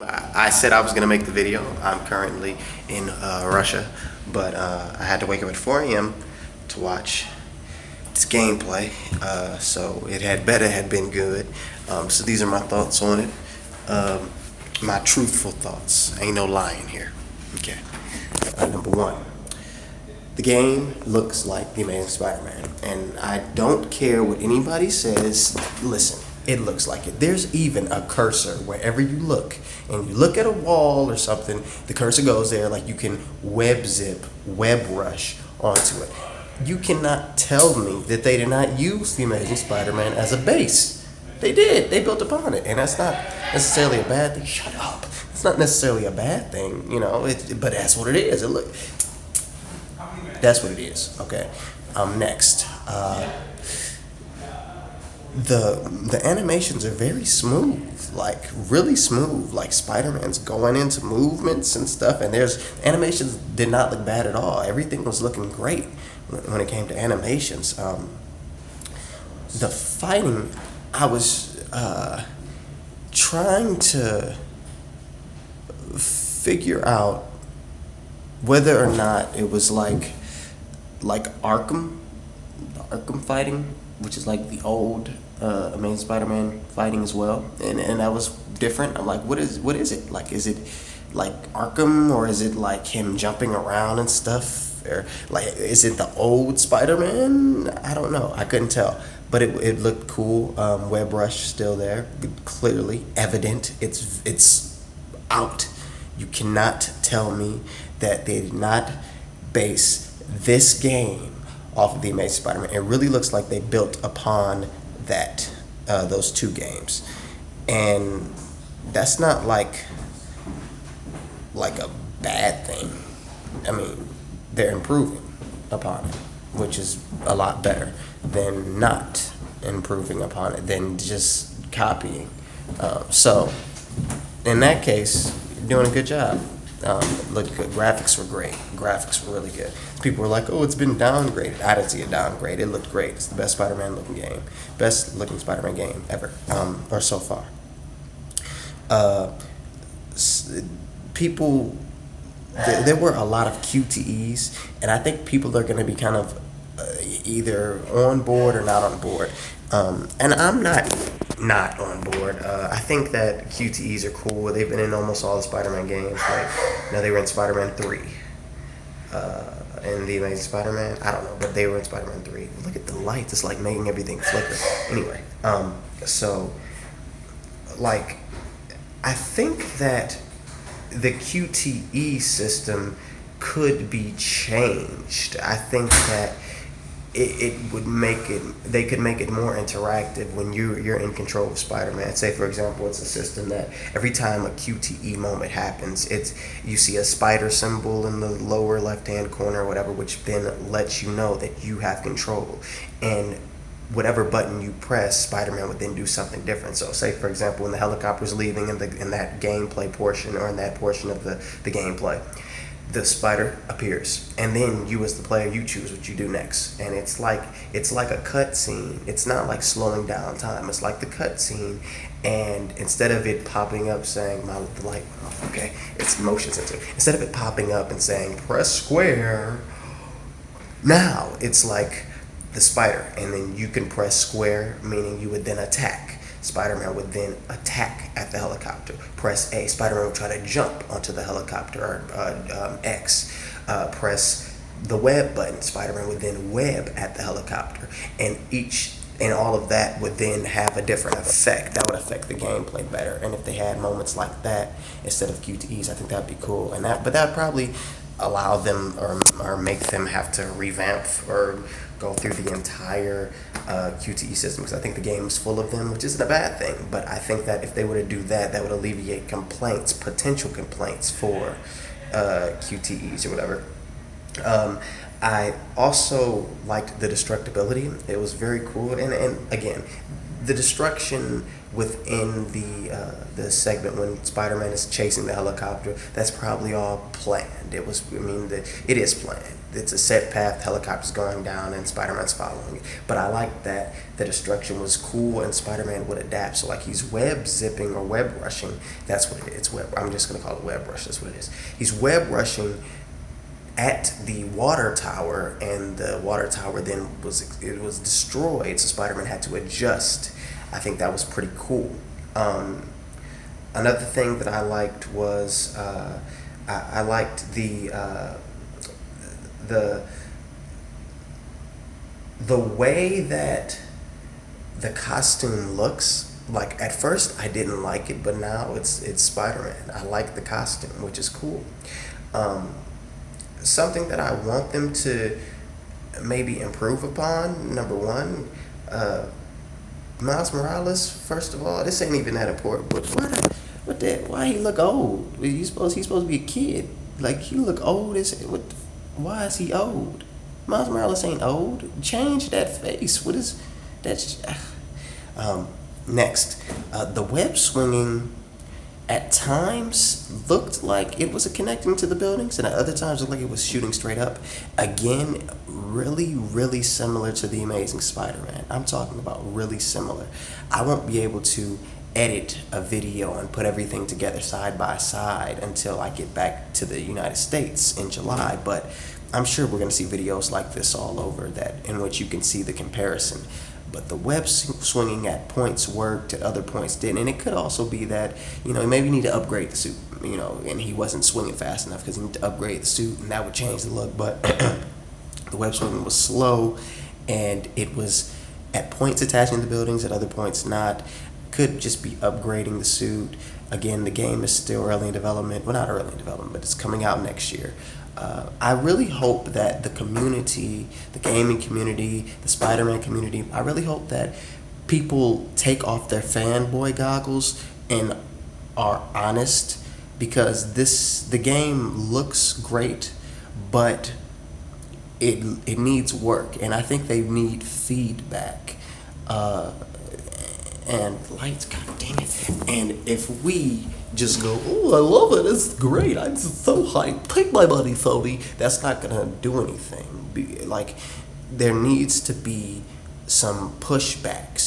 I said I was going to make the video. I'm currently in Russia, but I had to wake up at 4 a.m. to watch this gameplay, so it had better had been good. So these are my thoughts on it. My truthful thoughts. Ain't no lying here. Okay. Number one, the game looks like The Amazing Spider-Man, and I don't care what anybody says. Listen, it looks like it. There's even a cursor wherever you look, and you look at a wall or something, the cursor goes there, like you can web zip, web rush onto it. You cannot tell me that they did not use The Amazing Spider-Man as a base. They did. They built upon it, and that's not necessarily a bad thing. Shut up. It's not necessarily a bad thing, you know. But that's what it is. That's what it is. Okay. Next. The animations are very smooth, like really smooth. Like Spider-Man's going into movements and stuff, and there's animations did not look bad at all. Everything was looking great when it came to animations. The fighting, I was trying to figure out whether or not it was like Arkham fighting, which is like the old Amazing Spider-Man fighting as well, and that was different. I'm like, what is it like? Is it like Arkham, or is it like him jumping around and stuff, or like is it the old Spider-Man? I don't know. I couldn't tell, but it looked cool. Web Rush still there, clearly evident. It's out. You cannot tell me that they did not base this game off of The Amazing Spider-Man. It really looks like they built upon that, those two games, and that's not like a bad thing. I mean, they're improving upon it, which is a lot better than not improving upon it, than just copying. So, in that case, you're doing a good job. Looked good. Graphics were great. Graphics were really good. People were like, "Oh, it's been downgraded." I didn't see a downgrade. It looked great. It's the best Spider-Man looking game, best looking Spider-Man game ever, or so far. People, there were a lot of QTEs, and I think people are going to be kind of either on board or not on board. And I'm not on board. I think that QTEs are cool. They've been in almost all the Spider-Man games. Like, they were in Spider-Man 3. And The Amazing Spider-Man, I don't know, but they were in Spider-Man 3. Look at the lights. It's like making everything flicker. Anyway, so, like, I think that the QTE system could be changed. I think that it would make it, they could make it more interactive when you're in control of Spider-Man. Say, for example, it's a system that every time a QTE moment happens, you see a spider symbol in the lower left-hand corner or whatever, which then lets you know that you have control. And whatever button you press, Spider-Man would then do something different. So say, for example, when the helicopter's leaving in that gameplay portion, or in that portion of the gameplay, the spider appears, and then you as the player, you choose what you do next. And it's like a cut scene. It's not like slowing down time. It's like the cut scene, and instead of it popping up saying the light went off, okay, it's motion sensor. Instead of it popping up and saying press square, now it's like the spider, and then you can press square, meaning you would then attack. Spider-Man would then attack at the helicopter. Press A. Spider-Man would try to jump onto the helicopter, or X. Press the web button. Spider-Man would then web at the helicopter, and all of that would then have a different effect. That would affect the gameplay better. And if they had moments like that instead of QTEs, I think that'd be cool. But that'd probably allow them, or make them have to revamp or go through the entire QTE system, because I think the game is full of them, which isn't a bad thing. But I think that if they were to do that, that would alleviate potential complaints for QTEs or whatever. I also liked the destructibility. It was very cool, and again, the destruction within the segment when Spider-Man is chasing the helicopter, that's probably all planned. It is planned. it's a set path, helicopters going down, and Spider-Man's following it. But I like that the destruction was cool, and Spider-Man would adapt. So like he's web zipping or web rushing. That's what it is. It's web. I'm just gonna call it web rush. That's what it is. He's web rushing at the water tower, and the water tower then was destroyed. So Spider-Man had to adjust. I think that was pretty cool. Another thing that I liked was I liked the way that the costume looks. Like at first I didn't like it, but now it's Spider-Man. I like the costume, which is cool. Something that I want them to maybe improve upon. Number one, Miles Morales. First of all, this ain't even that important. But why he look old? He's supposed to be a kid. Like he look old as what? Why is he old? Miles Morales ain't old. Change that face. What is that's? Next, the web swinging at times looked like it was connecting to the buildings, and at other times looked like it was shooting straight up. Again, really, really similar to The Amazing Spider-Man. I'm talking about really similar. I won't be able to edit a video and put everything together side by side until I get back to the United States in July, but I'm sure we're going to see videos like this all over that in which you can see the comparison. But the web swinging at points worked, at other points didn't. And it could also be that, maybe you need to upgrade the suit, and he wasn't swinging fast enough because he needed to upgrade the suit, and that would change the look. But the web swinging was slow, and it was at points attaching the buildings, at other points not. Could just be upgrading the suit. Again, the game is still early in development. Well, not early in development, but it's coming out next year. I really hope that the community, the gaming community, the Spider-Man community, I really hope that people take off their fanboy goggles and are honest, because the game looks great, but it needs work, and I think they need feedback. And lights, god dang it. And if we just go, oh, I love it, it's great, I'm so hyped, take my money, Sony, that's not gonna do anything. Like, there needs to be some pushback,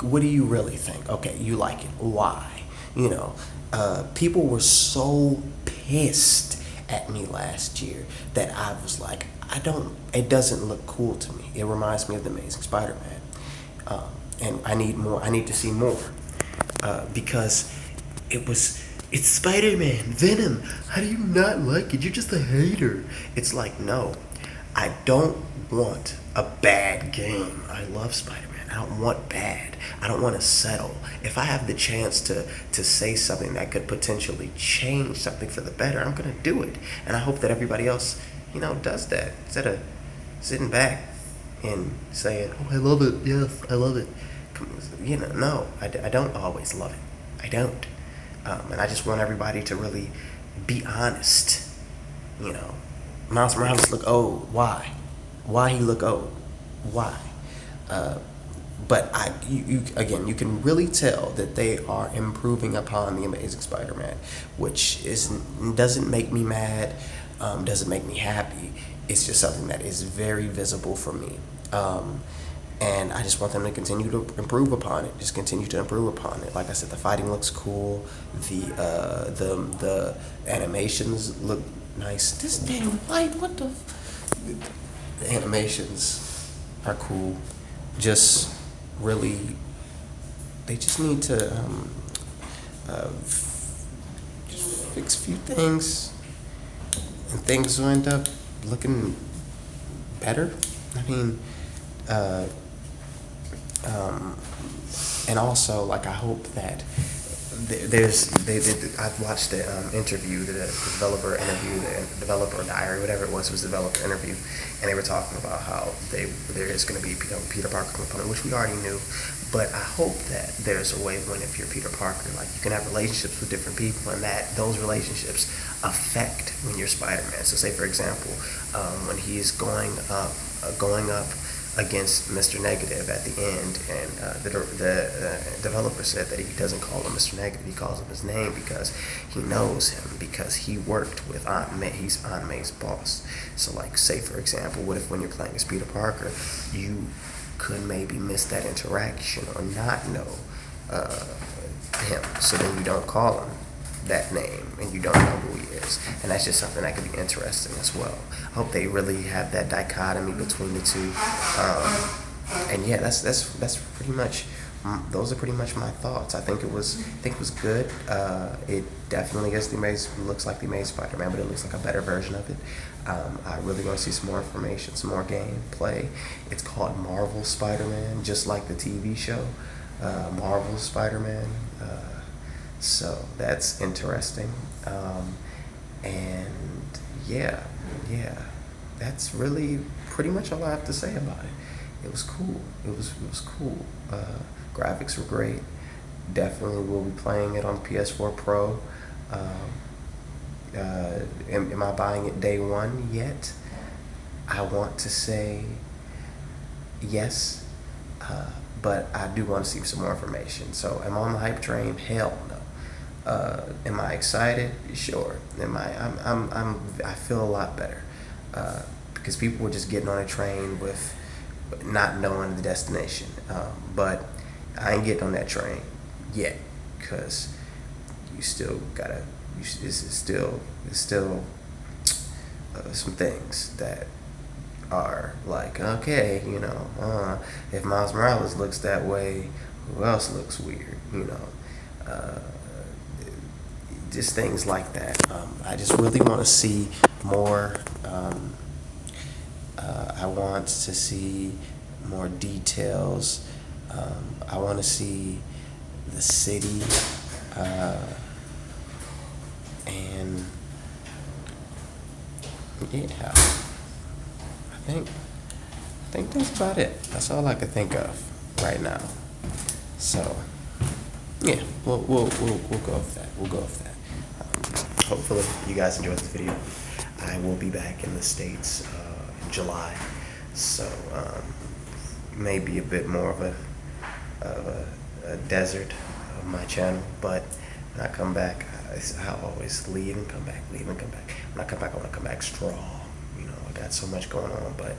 what do you really think? Okay, you like it, why? People were so pissed at me last year that I was like, it doesn't look cool to me. It reminds me of The Amazing Spider-Man. And I need more. I need to see more, because it's Spider-Man, Venom. How do you not like it? You're just a hater. It's like, no, I don't want a bad game. I love Spider-Man. I don't want bad. I don't want to settle. If I have the chance to say something that could potentially change something for the better, I'm gonna do it. And I hope that everybody else, does that instead of sitting back and saying, oh, I love it. Yes, I love it. No, I don't always love it. I don't. And I just want everybody to really be honest. Miles Morales look old. Why? Why he look old? Why? But you can really tell that they are improving upon The Amazing Spider-Man, which doesn't make me mad, doesn't make me happy. It's just something that is very visible for me. And I just want them to continue to improve upon it. Just continue to improve upon it. Like I said, the fighting looks cool. The animations look nice. This damn light, what the? The animations are cool. Just really, they just need to just fix a few things, and things will end up looking better. I mean. And also, like, I hope that I've watched the interview, the developer interview, the developer diary, whatever it was the developer interview, and they were talking about how there is going to be Peter Parker component, which we already knew, but I hope that there's a way when, if you're Peter Parker, like, you can have relationships with different people, and that those relationships affect when you're Spider-Man. So say, for example, when he's going up against Mr. Negative at the end, and the developer said that he doesn't call him Mr. Negative, he calls him his name because he knows him, because he worked with Aunt May, he's Aunt May's boss. So like, say for example, what if when you're playing as Peter Parker, you could maybe miss that interaction or not know him, so then you don't call him that name and you don't know who he is, and that's just something that could be interesting as well. I hope they really have that dichotomy between the two, and yeah, that's pretty much those are pretty much my thoughts. I think it was good. It definitely looks like the Amazing Spider-Man, but it looks like a better version of it. I really want to see some more information, some more gameplay. It's called Marvel Spider-Man, just like the TV show, Marvel Spider-Man. So that's interesting. And yeah, that's really pretty much all I have to say about it. It was cool. It was cool. Graphics were great. Definitely will be playing it on PS4 Pro. Am I buying it day one yet? I want to say yes, but I do want to see some more information. So am I on the hype train? Hell no. Am I excited? Sure. I feel a lot better, because people were just getting on a train with not knowing the destination. But I ain't getting on that train yet, because you still gotta. It's still some things that are like, okay, if Miles Morales looks that way, who else looks weird? Just things like that. I just really want to see more. I want to see more details. I want to see the city, and yeah, I think that's about it. That's all I could think of right now. So yeah, we'll go with that. We'll go with that. Hopefully you guys enjoyed this video. I will be back in the States in July, so maybe a bit more of a desert of my channel, but when I come back, I always leave and come back, leave and come back. When I come back, I want to come back strong. I got so much going on, but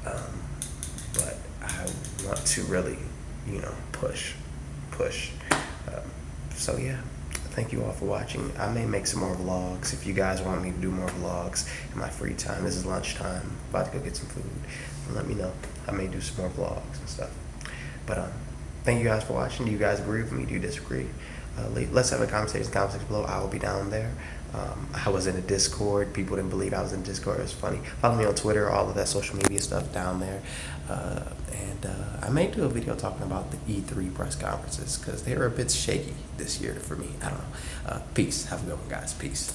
I want to really, push. So yeah, thank you all for watching. I may make some more vlogs if you guys want me to do more vlogs in my free time. This is lunchtime, about to go get some food. Let me know. I may do some more vlogs and stuff. But thank you guys for watching. Do you guys agree with me? Do you disagree? Let's have a conversation in the comment section below. I will be down there. I was in a Discord. People didn't believe I was in Discord. It was funny. Follow me on Twitter, all of that social media stuff down there. And I may do a video talking about the E3 press conferences, because they were a bit shaky this year for me. I don't know. Peace. Have a good one, guys. Peace.